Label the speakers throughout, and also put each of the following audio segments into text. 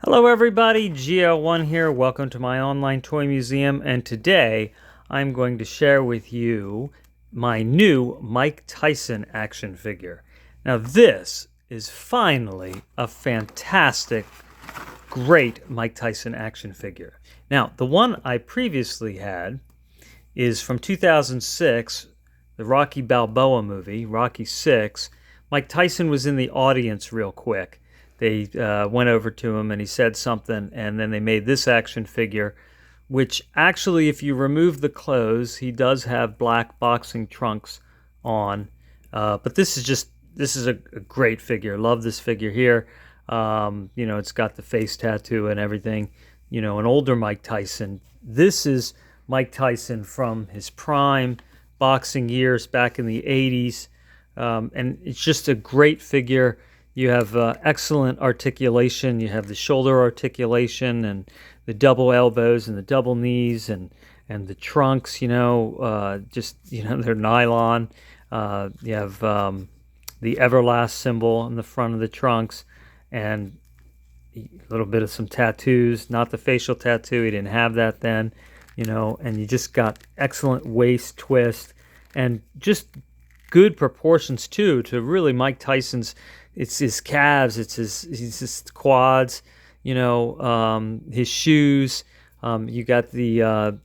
Speaker 1: Hello everybody, GL1 here. Welcome to my online toy museum, and today I'm going to share with you my new Mike Tyson action figure. Now this is finally a fantastic, great Mike Tyson action figure. Now the one I previously had is from 2006, the Rocky Balboa movie, Rocky 6. Mike Tyson was in the audience real quick. They went over to him and he said something, and then they made this action figure, which actually, if you remove the clothes, he does have black boxing trunks on. But this is a great figure. Love this figure here. It's got the face tattoo and everything. An older Mike Tyson. This is Mike Tyson from his prime boxing years back in the 80s. And it's just a great figure. You have excellent articulation. You have the shoulder articulation and the double elbows and the double knees and the trunks, they're nylon. You have the Everlast symbol on the front of the trunks and a little bit of some tattoos, not the facial tattoo. He didn't have that then, and you just got excellent waist twist and just good proportions too to really Mike Tyson's. It's his calves, it's his quads, his shoes. You got the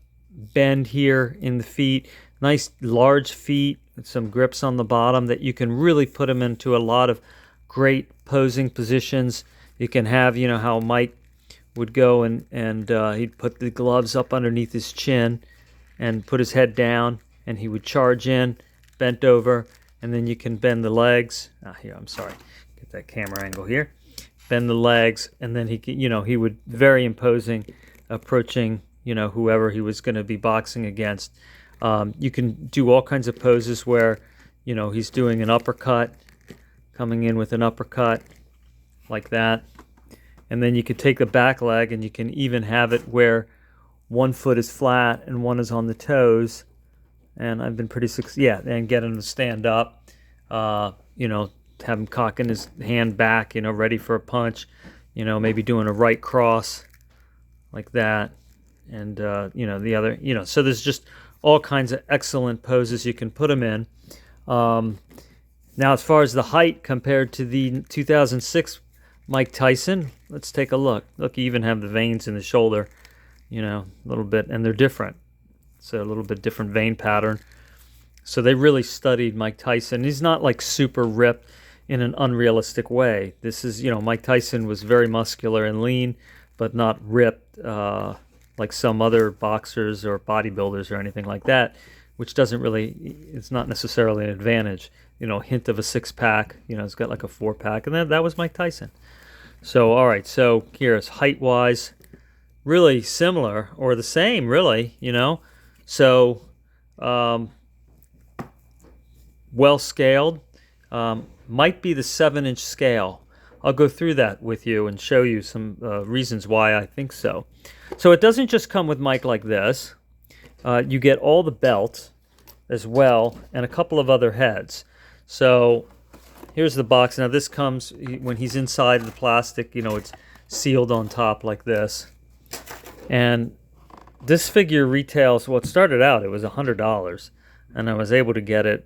Speaker 1: bend here in the feet, nice large feet with some grips on the bottom that you can really put him into a lot of great posing positions. You can have, how Mike would go and he'd put the gloves up underneath his chin and put his head down, and he would charge in, bent over, and then you can bend the legs. I'm sorry. Get that camera angle here. Bend the legs, and then he would very imposing, approaching, whoever he was going to be boxing against. You can do all kinds of poses where, he's doing an uppercut, coming in with an uppercut like that. And then you could take the back leg, and you can even have it where one foot is flat and one is on the toes. And I've been pretty successful, and get him to stand up, have him cocking his hand back, ready for a punch, maybe doing a right cross like that. And, the other, so there's just all kinds of excellent poses you can put him in. Now, as far as the height compared to the 2006 Mike Tyson, let's take a look. Look, you even have the veins in the shoulder, a little bit, and they're different. So a little bit different vein pattern. So they really studied Mike Tyson. He's not like super ripped in an unrealistic way. This is, Mike Tyson was very muscular and lean, but not ripped like some other boxers or bodybuilders or anything like that, which doesn't really, it's not necessarily an advantage. Hint of a six-pack, it's got like a four-pack, and that was Mike Tyson. So, all right, so here's height-wise, really similar, or the same, really, So, well scaled. Might be the 7-inch scale. I'll go through that with you and show you some reasons why I think so. So it doesn't just come with Mike like this. You get all the belts as well and a couple of other heads. So here's the box. Now this comes when he's inside the plastic, it's sealed on top like this. And this figure retails, well, it started out, it was $100, and I was able to get it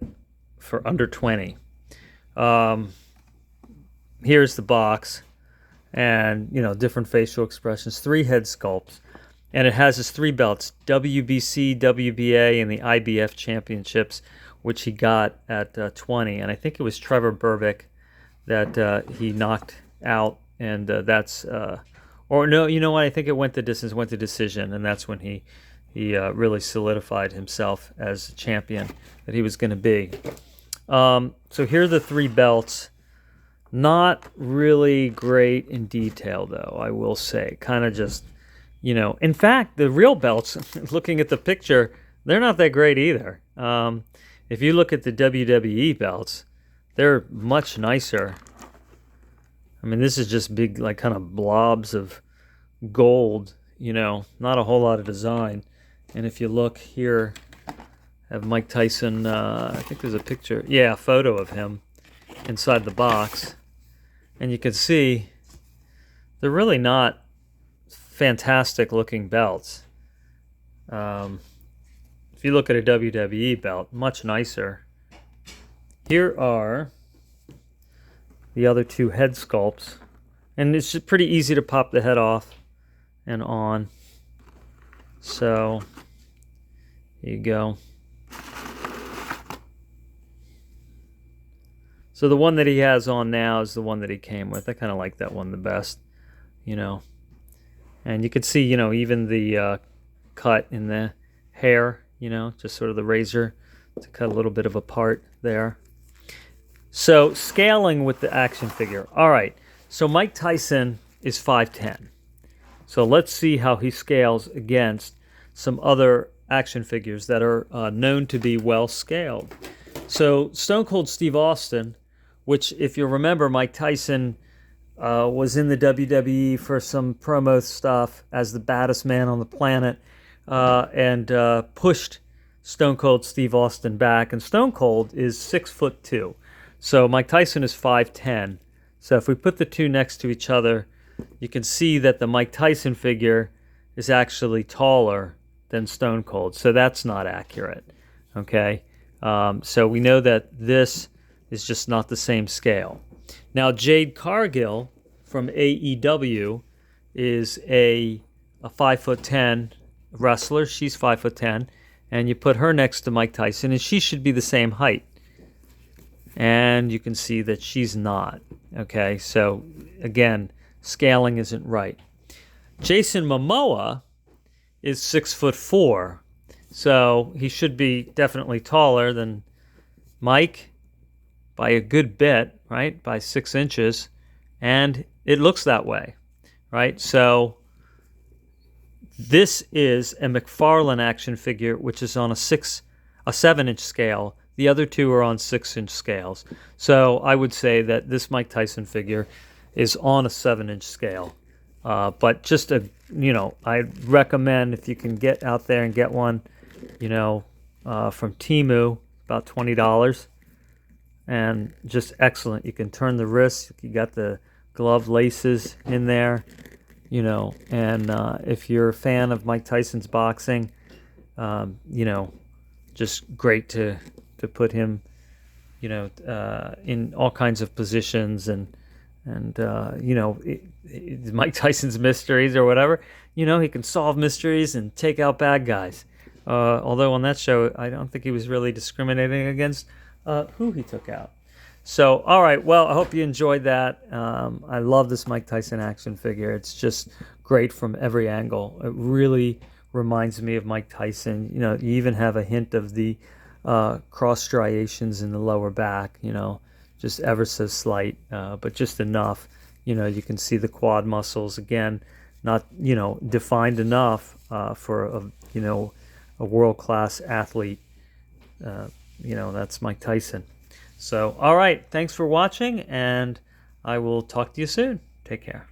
Speaker 1: for under $20. Here's the box, and different facial expressions, 3 head sculpts, and it has his 3 belts: WBC, WBA, and the IBF championships, which he got at 20. And I think it was Trevor Berbick that he knocked out, and that's or no, you know what? I think it went to decision, and that's when he really solidified himself as a champion that he was going to be. So here are the 3 belts. Not really great in detail, though, I will say. Kind of just, In fact, the real belts, looking at the picture, they're not that great either. If you look at the WWE belts, they're much nicer. I mean, this is just big, like, kind of blobs of gold, not a whole lot of design. And if you look here, I have Mike Tyson, I think there's a picture, a photo of him inside the box. And you can see they're really not fantastic looking belts. If you look at a WWE belt, much nicer. Here are the other two head sculpts, and it's just pretty easy to pop the head off and on. So here you go. So the one that he has on now is the one that he came with. I kind of like that one the best, you know. And you can see, you know, even the cut in the hair, you know, just sort of the razor to cut a little bit of a part there. So scaling with the action figure. All right, so Mike Tyson is 5'10". So let's see how he scales against some other action figures that are known to be well scaled. So Stone Cold Steve Austin, which if you remember, Mike Tyson was in the WWE for some promo stuff as the baddest man on the planet, and pushed Stone Cold Steve Austin back. And Stone Cold is 6'2". So Mike Tyson is 5'10". So if we put the two next to each other, you can see that the Mike Tyson figure is actually taller than Stone Cold. So that's not accurate. Okay. So we know that this is just not the same scale. Now, Jade Cargill from AEW is a 5'10" wrestler. She's 5'10", and you put her next to Mike Tyson, and she should be the same height. And you can see that she's not. Okay, so again, scaling isn't right. Jason Momoa is 6'4", so he should be definitely taller than Mike by a good bit, right? By 6 inches, and it looks that way, right? So this is a McFarlane action figure, which is on a 7-inch scale. The other two are on 6-inch scales. So I would say that this Mike Tyson figure is on a 7-inch scale. But just I recommend if you can get out there and get one, from Temu, about $20, and just excellent. You can turn the wrists. You got the glove laces in there, and if you're a fan of Mike Tyson's boxing, just great to put him, in all kinds of positions and Mike Tyson's mysteries or whatever. He can solve mysteries and take out bad guys. Although on that show, I don't think he was really discriminating against who he took out. So, all right, well, I hope you enjoyed that. I love this Mike Tyson action figure. It's just great from every angle. It really reminds me of Mike Tyson. You even have a hint of the cross striations in the lower back, just ever so slight, but just enough. You can see the quad muscles, again, not, defined enough for a world-class athlete. That's Mike Tyson. So, all right, thanks for watching, and I will talk to you soon. Take care.